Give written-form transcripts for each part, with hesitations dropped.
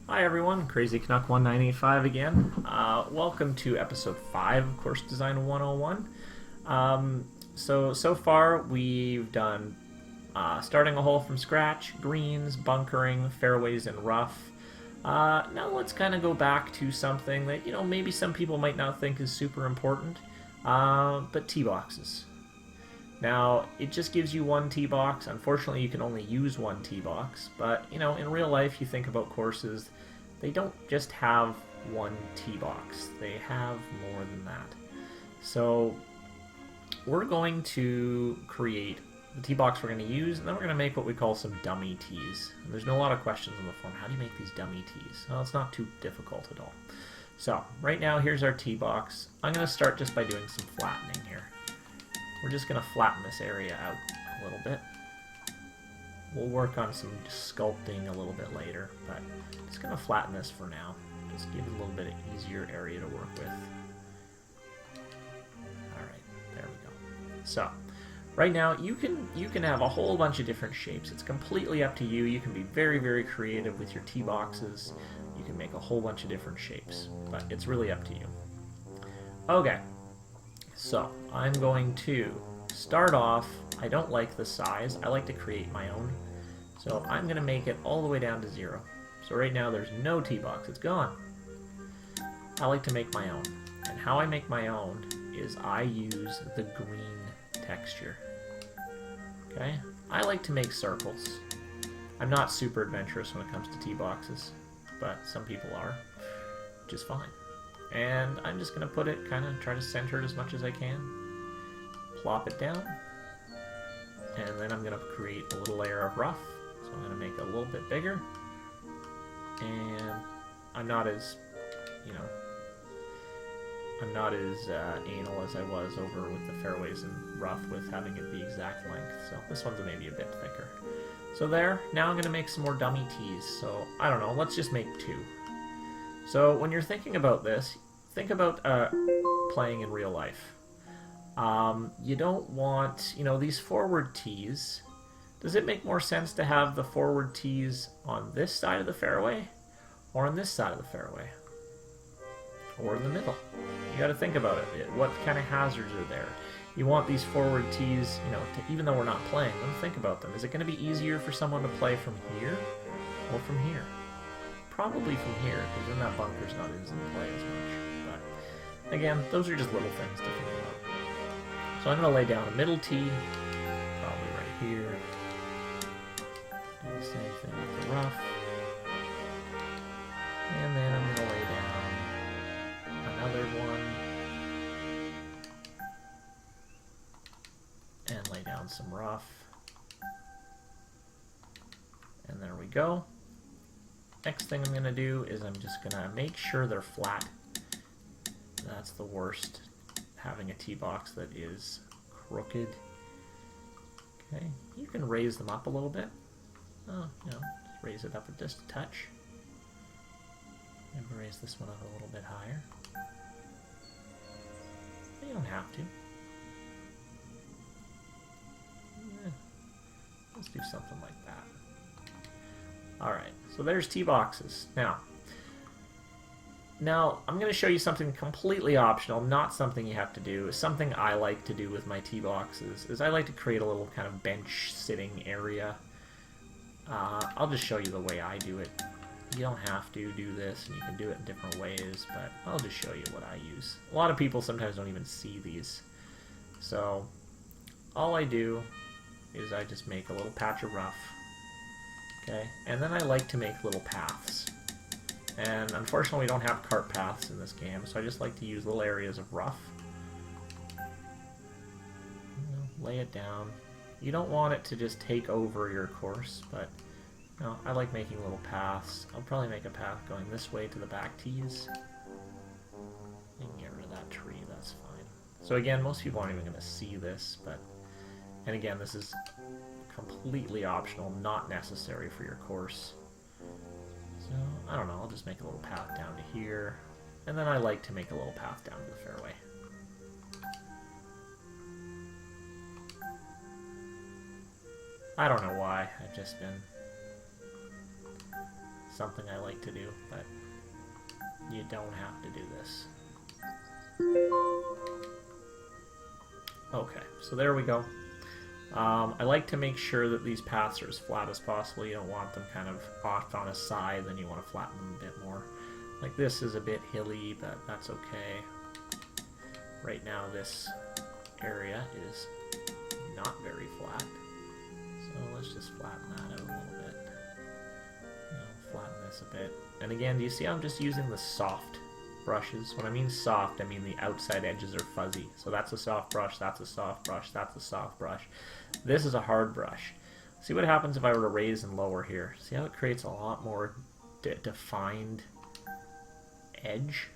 Hi everyone, Crazy Canuck 1985 again. Welcome to episode 5 of Course Design 101. So far we've done starting a hole from scratch, greens, bunkering, fairways, and rough. Now let's kind of go back to something that, maybe some people might not think is super important, but tee boxes. Now, it just gives you one tee box. Unfortunately, you can only use one tee box, but, in real life, you think about courses, they don't just have one tee box. They have more than that. So, we're going to create the tee box we're going to use, and then we're going to make what we call some dummy tees. And there's been a lot of questions on the forum. How do you make these dummy tees? Well, it's not too difficult at all. So, right now, here's our tee box. I'm going to start just by doing some flattening here. We're just going to flatten this area out a little bit. We'll work on some sculpting a little bit later, but just going to flatten this for now. Just give it a little bit of easier area to work with. Alright, there we go. So, right now you can have a whole bunch of different shapes. It's completely up to you. You can be very, very creative with your tee boxes. You can make a whole bunch of different shapes, but it's really up to you. Okay. So, I'm going to start off, I don't like the size, I like to create my own. So I'm going to make it all the way down to 0. So right now there's no tee box, it's gone. I like to make my own. And how I make my own is I use the green texture. Okay? I like to make circles. I'm not super adventurous when it comes to tee boxes, but some people are, which is fine. And I'm just going to put it, kind of try to center it as much as I can. Plop it down. And then I'm going to create a little layer of rough. So I'm going to make it a little bit bigger. And I'm not as, anal as I was over with the fairways and rough with having it the exact length. So this one's maybe a bit thicker. So there, now I'm going to make some more dummy tees. So I don't know, let's just make 2. So when you're thinking about this, think about playing in real life. You don't want, these forward tees. Does it make more sense to have the forward tees on this side of the fairway or on this side of the fairway? Or in the middle? You got to think about it. What kind of hazards are there? You want these forward tees, even though we're not playing them, think about them. Is it going to be easier for someone to play from here or from here? Probably from here, because then that bunker's not in play as much. But again, those are just little things to think about. So I'm going to lay down a middle tee, probably right here. Do the same thing with the rough. And then I'm going to lay down another one. And lay down some rough. And there we go. Next thing I'm going to do is I'm just going to make sure they're flat. That's the worst, having a tee box that is crooked. Okay, you can raise them up a little bit. Oh, just raise it up just a touch. Maybe raise this one up a little bit higher. But you don't have to. Let's do something like that. Alright, so there's tee boxes. Now, I'm going to show you something completely optional, not something you have to do. Something I like to do with my tee boxes is I like to create a little kind of bench sitting area. I'll just show you the way I do it. You don't have to do this, and you can do it in different ways, but I'll just show you what I use. A lot of people sometimes don't even see these. So, all I do is I just make a little patch of rough. Okay, and then I like to make little paths. And unfortunately we don't have cart paths in this game, so I just like to use little areas of rough. Lay it down. You don't want it to just take over your course, but I like making little paths. I'll probably make a path going this way to the back tees. You can get rid of that tree, that's fine. So again, most people aren't even going to see this, and again, this is completely optional, not necessary for your course. So, I don't know, I'll just make a little path down to here, and then I like to make a little path down to the fairway. I don't know why, I've just been something I like to do, but you don't have to do this. Okay, so there we go. I like to make sure that these paths are as flat as possible. You don't want them kind of off on a side, then you want to flatten them a bit more. Like this is a bit hilly, but that's okay. Right now this area is not very flat, so let's just flatten that out a little bit. You know, flatten this a bit. And again, do you see I'm just using the soft brushes? When I mean soft, I mean the outside edges are fuzzy. So that's a soft brush, that's a soft brush, that's a soft brush. This is a hard brush. See what happens if I were to raise and lower here. See how it creates a lot more defined edge,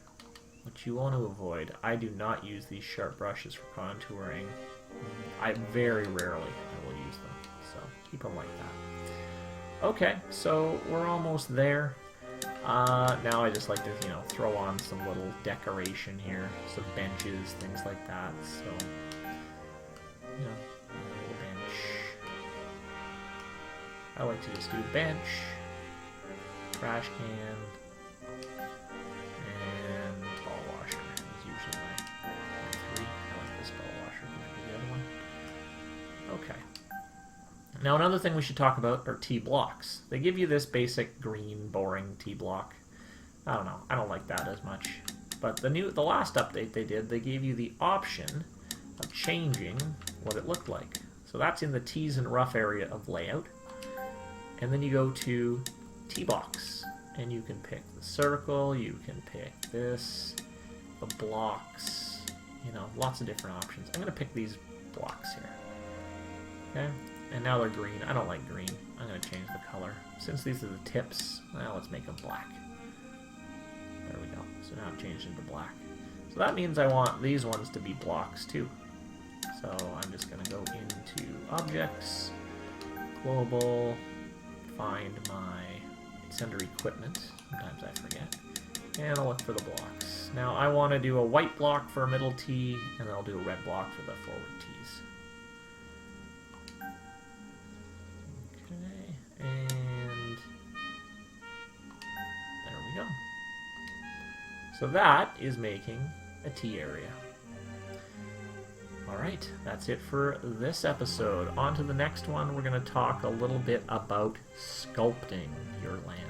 which you want to avoid. I do not use these sharp brushes for contouring. I very rarely I will use them, so keep them like that. Okay, so we're almost there. Now I just like to, you know, throw on some little decoration here, some benches, things like that. So, you know, a little bench. I like to just do bench, trash can, and ball washer is usually my three. I like this ball washer compared to the other one. Okay. Now another thing we should talk about are T-blocks. They give you this basic green, boring T-block. I don't know. I don't like that as much. But the last update they did, they gave you the option of changing what it looked like. So that's in the T's and rough area of layout. And then you go to T-box. And you can pick the circle, you can pick this, the blocks, you know, lots of different options. I'm going to pick these blocks here. Okay? And now they're green. I don't like green. I'm going to change the color. Since these are the tips, well, let's make them black. There we go. So now I've changed into black. So that means I want these ones to be blocks too. So I'm just going to go into Objects, Global, find my, it's under Equipment. Sometimes I forget. And I'll look for the blocks. Now I want to do a white block for a middle T, and then I'll do a red block for the forward T's. And there we go. So that is making a T area. Alright, that's it for this episode. On to the next one, we're going to talk a little bit about sculpting your land.